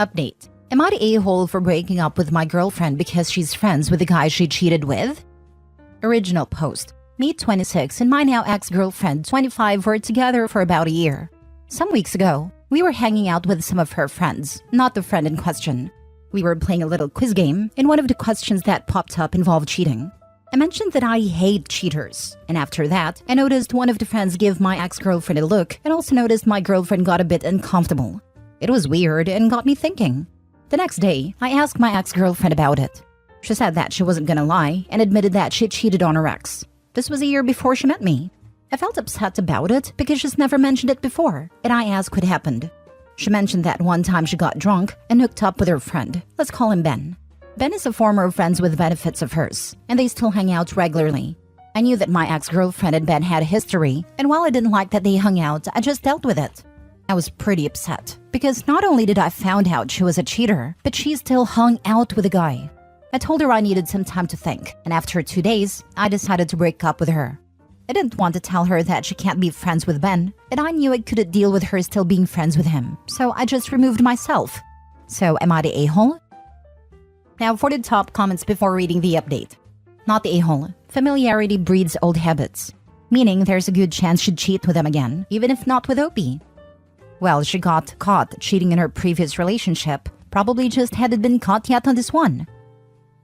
Update. Am I the a-hole for breaking up with my girlfriend because she's friends with the guy she cheated with? Original post. Me, 26, and my now ex-girlfriend, 25, were together for about a year. Some weeks ago, we were hanging out with some of her friends, not the friend in question. We were playing a little quiz game, and one of the questions that popped up involved cheating. I mentioned that I hate cheaters, and after that, I noticed one of the friends give my ex-girlfriend a look and also noticed my girlfriend got a bit uncomfortable. It was weird and got me thinking. The next day, I asked my ex-girlfriend about it. She said that she wasn't gonna lie and admitted that she cheated on her ex. This was a year before she met me. I felt upset about it because she's never mentioned it before, and I asked what happened. She mentioned that one time she got drunk and hooked up with her friend. Let's call him Ben. Ben is a former friends with benefits of hers, and they still hang out regularly. I knew that my ex-girlfriend and Ben had a history, and while I didn't like that they hung out, I just dealt with it. I was pretty upset, because not only did I found out she was a cheater, but she still hung out with a guy. I told her I needed some time to think, and after 2 days, I decided to break up with her. I didn't want to tell her that she can't be friends with Ben, and I knew I couldn't deal with her still being friends with him, so I just removed myself. So am I the a-hole? Now for the top comments before reading the update. Not the a-hole. Familiarity breeds old habits, meaning there's a good chance she'd cheat with him again, even if not with Opie. Well, she got caught cheating in her previous relationship, probably just hadn't been caught yet on this one.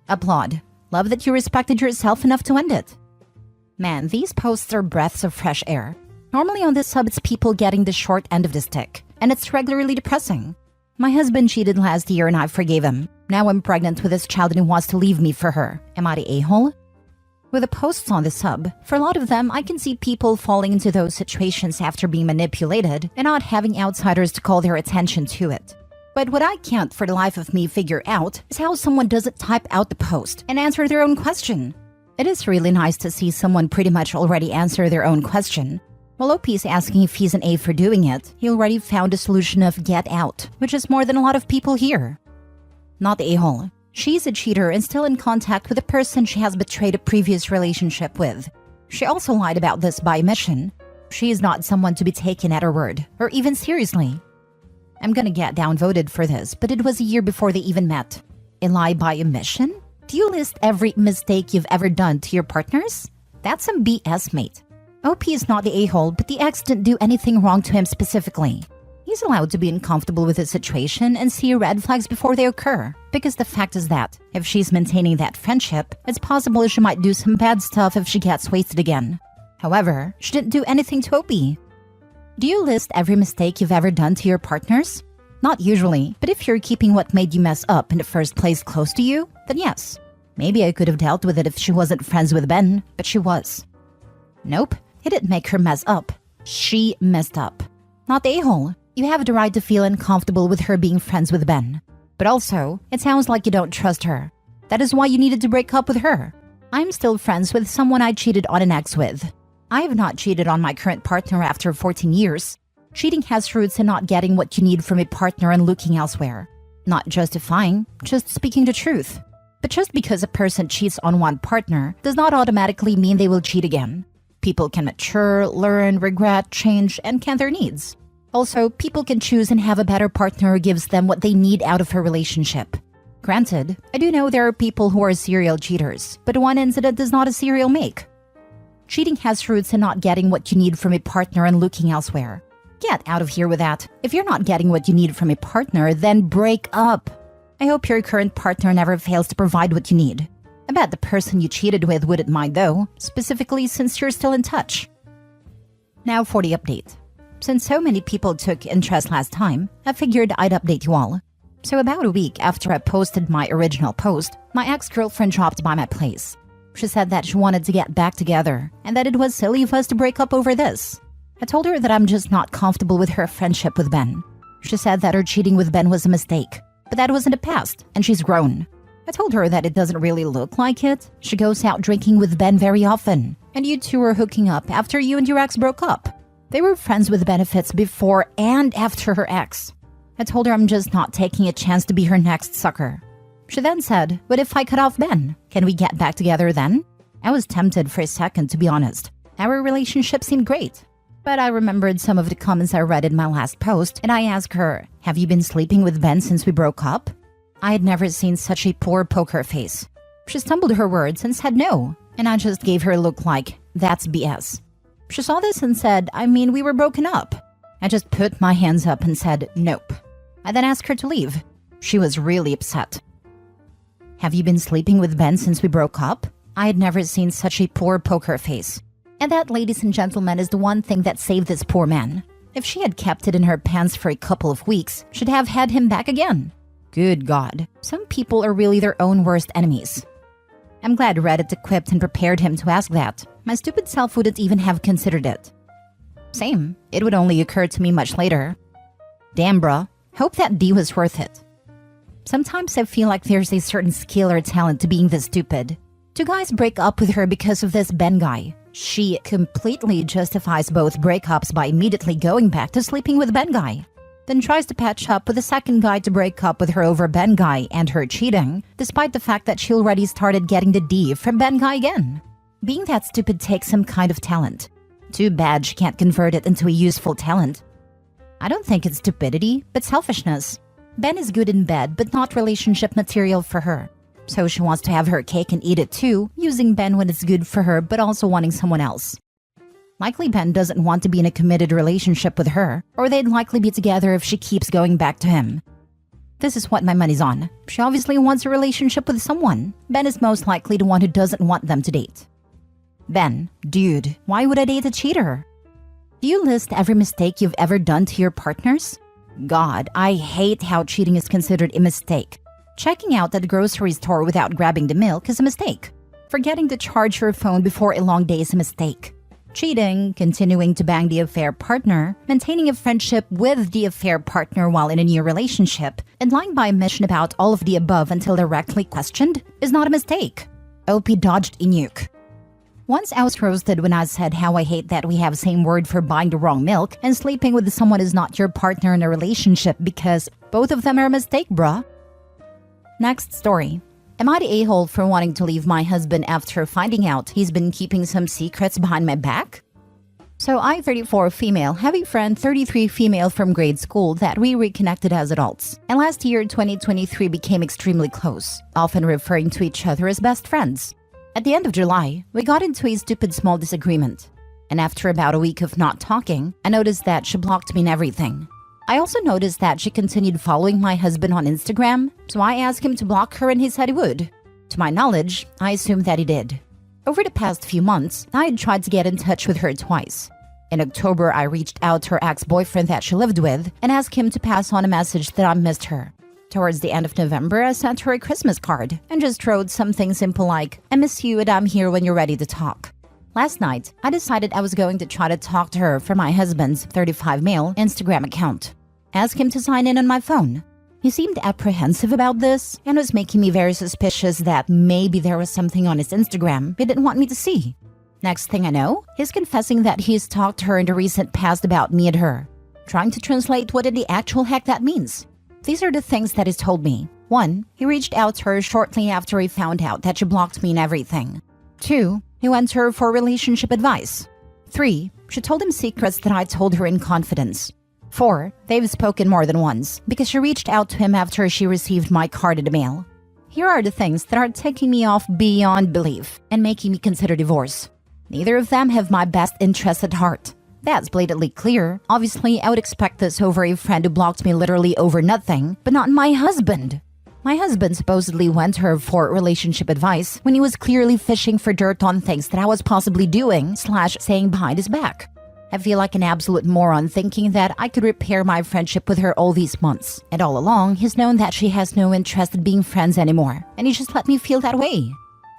Applaud. Love that you respected yourself enough to end it. Man, these posts are breaths of fresh air. Normally on this sub it's people getting the short end of the stick, and it's regularly depressing. My husband cheated last year and I forgave him. Now I'm pregnant with this child and he wants to leave me for her. Am I the a-hole? With the posts on the sub, for a lot of them, I can see people falling into those situations after being manipulated and not having outsiders to call their attention to it. But what I can't for the life of me figure out is how someone doesn't type out the post and answer their own question. It is really nice to see someone pretty much already answer their own question. While OP is asking if he's an A for doing it, he already found a solution of get out, which is more than a lot of people here. Not the a-hole. She's a cheater and still in contact with a person she has betrayed a previous relationship with. She also lied about this by omission. She is not someone to be taken at her word, or even seriously. I'm gonna get downvoted for this, but it was a year before they even met. A lie by omission? Do you list every mistake you've ever done to your partners? That's some BS, mate. OP is not the a-hole, but the ex didn't do anything wrong to him specifically. He's allowed to be uncomfortable with the situation and see red flags before they occur, because the fact is that, if she's maintaining that friendship, it's possible she might do some bad stuff if she gets wasted again. However, she didn't do anything to OP. Do you list every mistake you've ever done to your partners? Not usually, but if you're keeping what made you mess up in the first place close to you, then yes. Maybe I could have dealt with it if she wasn't friends with Ben, but she was. Nope, he didn't make her mess up. She messed up. Not the a-hole. You have the right to feel uncomfortable with her being friends with Ben. But also, it sounds like you don't trust her. That is why you needed to break up with her. I'm still friends with someone I cheated on an ex with. I have not cheated on my current partner after 14 years. Cheating has roots in not getting what you need from a partner and looking elsewhere. Not justifying, just speaking the truth. But just because a person cheats on one partner does not automatically mean they will cheat again. People can mature, learn, regret, change, and can their needs. Also, people can choose and have a better partner who gives them what they need out of a relationship. Granted, I do know there are people who are serial cheaters, but one incident is not a serial make. Cheating has roots in not getting what you need from a partner and looking elsewhere. Get out of here with that. If you're not getting what you need from a partner, then break up. I hope your current partner never fails to provide what you need. I bet the person you cheated with wouldn't mind though, specifically since you're still in touch. Now for the update. Since so many people took interest last time, I figured I'd update you all. So about a week after I posted my original post, my ex-girlfriend dropped by my place. She said that she wanted to get back together, and that it was silly of us to break up over this. I told her that I'm just not comfortable with her friendship with Ben. She said that her cheating with Ben was a mistake, but that was in the past, and she's grown. I told her that it doesn't really look like it. She goes out drinking with Ben very often, and you two were hooking up after you and your ex broke up. They were friends with benefits before and after her ex. I told her I'm just not taking a chance to be her next sucker. She then said, "What if I cut off Ben? Can we get back together then?" I was tempted for a second, to be honest. Our relationship seemed great. But I remembered some of the comments I read in my last post, and I asked her, "Have you been sleeping with Ben since we broke up?" I had never seen such a poor poker face. She stumbled her words and said no, and I just gave her a look like, "That's BS." She saw this and said, "I mean, we were broken up." I just put my hands up and said, "Nope." I then asked her to leave. She was really upset. "Have you been sleeping with Ben since we broke up?" I had never seen such a poor poker face. And that, ladies and gentlemen, is the one thing that saved this poor man. If she had kept it in her pants for a couple of weeks, she'd have had him back again. Good God, some people are really their own worst enemies. I'm glad Reddit equipped and prepared him to ask that. My stupid self wouldn't even have considered it. Same, it would only occur to me much later. Damn bruh, hope that D was worth it. Sometimes I feel like there's a certain skill or talent to being this stupid. Two guys break up with her because of this Ben guy. She completely justifies both breakups by immediately going back to sleeping with Ben guy. Then tries to patch up with the second guy to break up with her over Ben guy and her cheating, despite the fact that she already started getting the D from Ben guy again. Being that stupid takes some kind of talent. Too bad she can't convert it into a useful talent. I don't think it's stupidity, but selfishness. Ben is good in bed, but not relationship material for her. So she wants to have her cake and eat it too, using Ben when it's good for her, but also wanting someone else. Likely Ben doesn't want to be in a committed relationship with her, or they'd likely be together if she keeps going back to him. This is what my money's on. She obviously wants a relationship with someone. Ben is most likely the one who doesn't want them to date. Ben, dude, why would I date a cheater? Do you list every mistake you've ever done to your partners? God, I hate how cheating is considered a mistake. Checking out at the grocery store without grabbing the milk is a mistake. Forgetting to charge your phone before a long day is a mistake. Cheating, continuing to bang the affair partner, maintaining a friendship with the affair partner while in a new relationship, and lying by omission about all of the above until directly questioned is not a mistake. OP dodged a nuke. Once I was roasted when I said how I hate that we have same word for buying the wrong milk and sleeping with someone is not your partner in a relationship because both of them are a mistake, bruh. Next story. Am I the a-hole for wanting to leave my husband after finding out he's been keeping some secrets behind my back? So I, 34 female, have a friend, 33 female from grade school that we reconnected as adults. And last year, 2023, became extremely close, often referring to each other as best friends. At the end of July, we got into a stupid small disagreement. And after about a week of not talking, I noticed that she blocked me in everything. I also noticed that she continued following my husband on Instagram, so I asked him to block her and he said he would. To my knowledge, I assumed that he did. Over the past few months, I had tried to get in touch with her twice. In October, I reached out to her ex-boyfriend that she lived with and asked him to pass on a message that I missed her. Towards the end of November, I sent her a Christmas card and just wrote something simple like, "I miss you and I'm here when you're ready to talk." Last night, I decided I was going to try to talk to her from my husband's 35 male Instagram account. Ask him to sign in on my phone. He seemed apprehensive about this and was making me very suspicious that maybe there was something on his Instagram he didn't want me to see. Next thing I know, he's confessing that he's talked to her in the recent past about me and her. Trying to translate what in the actual heck that means. These are the things that he's told me. 1. He reached out to her shortly after he found out that she blocked me and everything. 2. He went to her for relationship advice. 3. She told him secrets that I told her in confidence. 4. They've spoken more than once because she reached out to him after she received my card in the mail. Here are the things that are taking me off beyond belief and making me consider divorce. Neither of them have my best interests at heart. That's blatantly clear. Obviously, I would expect this over a friend who blocked me literally over nothing, but not my husband. My husband supposedly went to her for relationship advice when he was clearly fishing for dirt on things that I was possibly doing / saying behind his back. I feel like an absolute moron thinking that I could repair my friendship with her all these months. And all along, he's known that she has no interest in being friends anymore. And he just let me feel that way.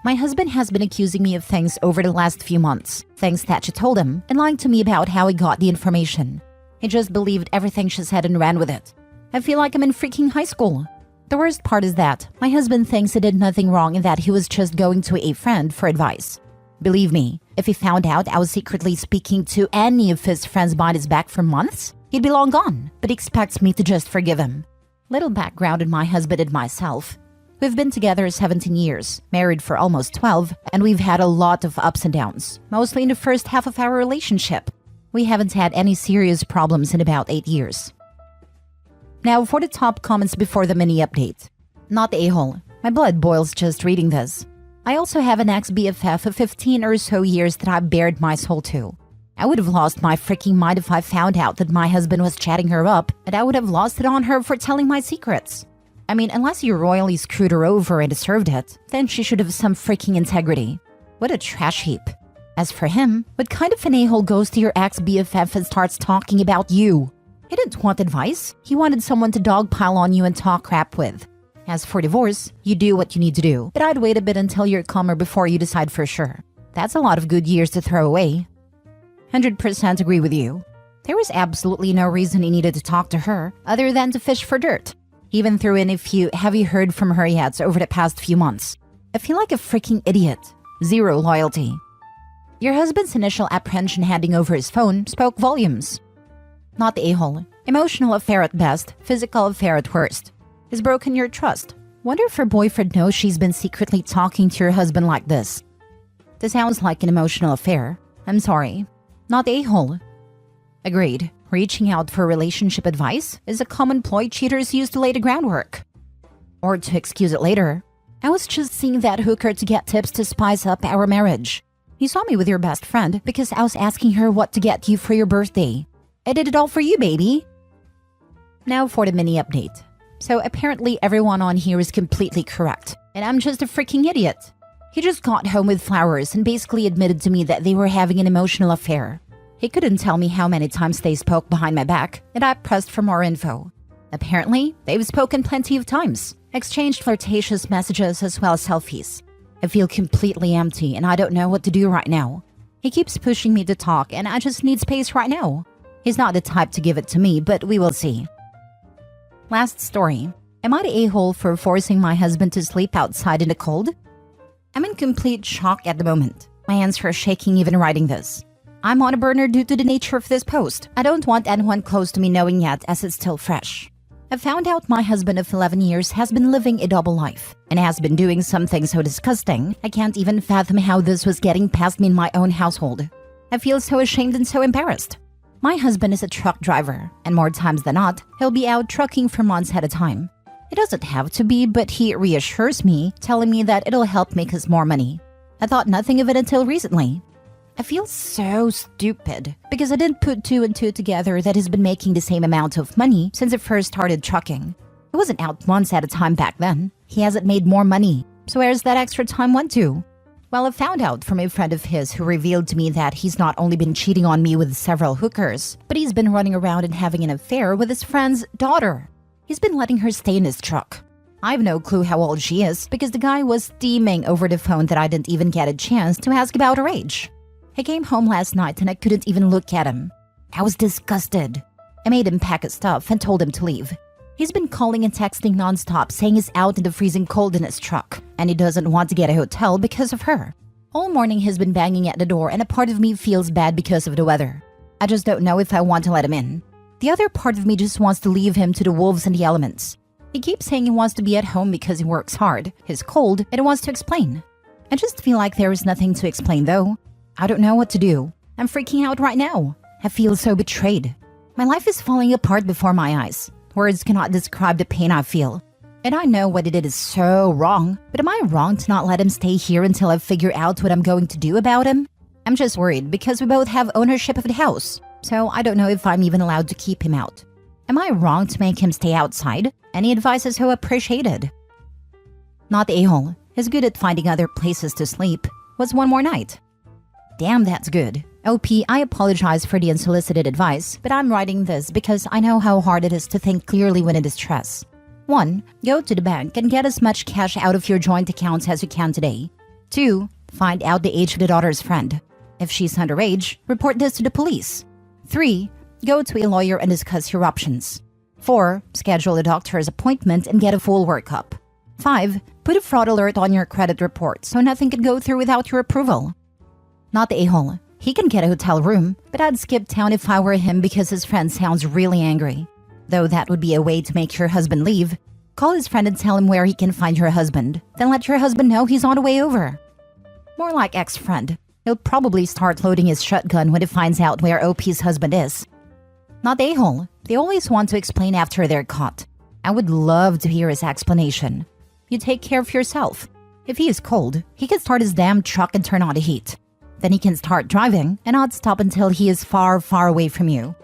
My husband has been accusing me of things over the last few months. Things that she told him and lying to me about how he got the information. He just believed everything she said and ran with it. I feel like I'm in freaking high school. The worst part is that my husband thinks he did nothing wrong and that he was just going to a friend for advice. Believe me, if he found out I was secretly speaking to any of his friends behind his back for months, he'd be long gone, but he expects me to just forgive him. Little background on my husband and myself. We've been together 17 years, married for almost 12, and we've had a lot of ups and downs, mostly in the first half of our relationship. We haven't had any serious problems in about 8 years. Now for the top comments before the mini update. Not the a-hole. My blood boils just reading this. I also have an ex-BFF of 15 or so years that I bared my soul to. I would have lost my freaking mind if I found out that my husband was chatting her up, and I would have lost it on her for telling my secrets. I mean, unless you royally screwed her over and deserved it, then she should have some freaking integrity. What a trash heap. As for him, what kind of an a-hole goes to your ex-BFF and starts talking about you? He didn't want advice. He wanted someone to dogpile on you and talk crap with. As for divorce, you do what you need to do, but I'd wait a bit until you're calmer before you decide for sure. That's a lot of good years to throw away. 100% agree with you. There was absolutely no reason he needed to talk to her other than to fish for dirt. He even threw in a few "have you heard from her yet" over the past few months. I feel like a freaking idiot. Zero loyalty. Your husband's initial apprehension handing over his phone spoke volumes. Not the a-hole. Emotional affair at best, physical affair at worst. He's broken your trust. Wonder if her boyfriend knows she's been secretly talking to your husband like this. This sounds like an emotional affair. I'm sorry. Not the a-hole. Agreed. Reaching out for relationship advice is a common ploy cheaters use to lay the groundwork. Or to excuse it later. I was just seeing that hooker to get tips to spice up our marriage. You saw me with your best friend because I was asking her what to get you for your birthday. I did it all for you, baby. Now for the mini update. So apparently everyone on here is completely correct, and I'm just a freaking idiot. He just got home with flowers and basically admitted to me that they were having an emotional affair. He couldn't tell me how many times they spoke behind my back, and I pressed for more info. Apparently, they've spoken plenty of times, exchanged flirtatious messages as well as selfies. I feel completely empty and I don't know what to do right now. He keeps pushing me to talk and I just need space right now. He's not the type to give it to me, but we will see. Last story. Am I the a-hole for forcing my husband to sleep outside in the cold? I'm in complete shock at the moment. My hands are shaking even writing this. I'm on a burner due to the nature of this post. I don't want anyone close to me knowing yet as it's still fresh. I found out my husband of 11 years has been living a double life and has been doing something so disgusting I can't even fathom how this was getting past me in my own household. I feel so ashamed and so embarrassed. My husband is a truck driver, and more times than not, he'll be out trucking for months at a time. It doesn't have to be, but he reassures me, telling me that it'll help make us more money. I thought nothing of it until recently. I feel so stupid because I didn't put two and two together that he's been making the same amount of money since I first started trucking. He wasn't out months at a time back then. He hasn't made more money. So where's that extra time went to? Well, I found out from a friend of his who revealed to me that he's not only been cheating on me with several hookers, but he's been running around and having an affair with his friend's daughter. He's been letting her stay in his truck. I have no clue how old she is because the guy was steaming over the phone that I didn't even get a chance to ask about her age. He came home last night and I couldn't even look at him. I was disgusted. I made him pack his stuff and told him to leave. He's been calling and texting nonstop saying he's out in the freezing cold in his truck and he doesn't want to get a hotel because of her. All morning he's been banging at the door and a part of me feels bad because of the weather. I just don't know if I want to let him in. The other part of me just wants to leave him to the wolves and the elements. He keeps saying he wants to be at home because he works hard, he's cold, and he wants to explain. I just feel like there is nothing to explain though. I don't know what to do. I'm freaking out right now. I feel so betrayed. My life is falling apart before my eyes. Words cannot describe the pain I feel. And I know what he did is so wrong, but am I wrong to not let him stay here until I figure out what I'm going to do about him? I'm just worried because we both have ownership of the house, so I don't know if I'm even allowed to keep him out. Am I wrong to make him stay outside? Any advice is so appreciated. Not the a-hole. He's good at finding other places to sleep. What's one more night? Damn, that's good. OP, I apologize for the unsolicited advice, but I'm writing this because I know how hard it is to think clearly when in distress. 1. Go to the bank and get as much cash out of your joint accounts as you can today. 2. Find out the age of the daughter's friend. If she's underage, report this to the police. 3. Go to a lawyer and discuss your options. 4. Schedule a doctor's appointment and get a full workup. 5. Put a fraud alert on your credit report so nothing can go through without your approval. Not the a-hole. He can get a hotel room, but I'd skip town if I were him because his friend sounds really angry. Though that would be a way to make your husband leave. Call his friend and tell him where he can find your husband. Then let your husband know he's on the way over. More like ex-friend. He'll probably start loading his shotgun when he finds out where OP's husband is. Not the a-hole. They always want to explain after they're caught. I would love to hear his explanation. You take care of yourself. If he is cold, he can start his damn truck and turn on the heat. Then he can start driving and not stop until he is far, far away from you.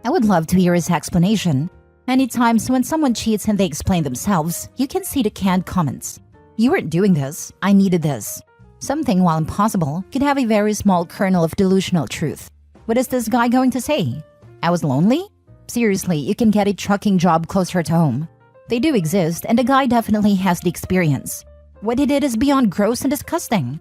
I would love to hear his explanation. Many times when someone cheats and they explain themselves, you can see the canned comments. You weren't doing this, I needed this. Something, while impossible, could have a very small kernel of delusional truth. What is this guy going to say? I was lonely? Seriously, you can get a trucking job closer to home. They do exist, and the guy definitely has the experience. What he did is beyond gross and disgusting.